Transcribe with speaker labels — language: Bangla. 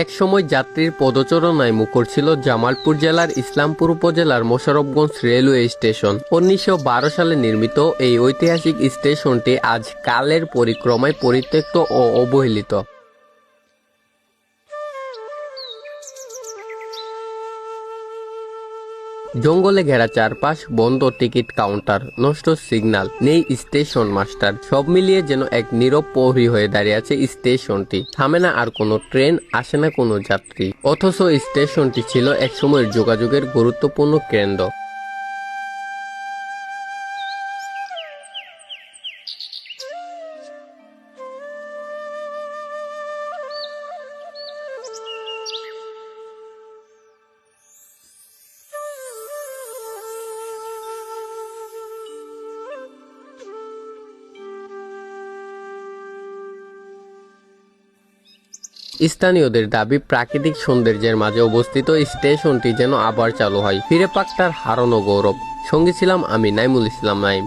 Speaker 1: একসময় যাত্রীর পদচারণায় মুখর ছিল জামালপুর জেলার ইসলামপুর উপজেলার মোশাররফগঞ্জ রেলওয়ে স্টেশন। 1912 সালে নির্মিত এই ঐতিহাসিক স্টেশনটি আজ কালের পরিক্রমায় পরিত্যক্ত ও অবহেলিত। জঙ্গলে ঘেরা চারপাশ, বন্ধ টিকিট কাউন্টার, নষ্ট সিগন্যাল, নেই স্টেশন মাস্টার, সব মিলিয়ে যেন এক নীরব প্রহরী হয়ে দাঁড়িয়ে আছে স্টেশনটি। থামে না আর কোনো ট্রেন, আসে না কোনো যাত্রী, অথচ স্টেশনটি ছিল একসময়ের যোগাযোগের গুরুত্বপূর্ণ কেন্দ্র। স্থানীয়দের দাবি, প্রাকৃতিক সৌন্দর্যের মাঝে অবস্থিত স্টেশনটি যেন আবার চালু হয়, ফিরে পাক তার হারানো গৌরব। সঙ্গে ছিলাম আমি নাইমুল ইসলাম নাইম।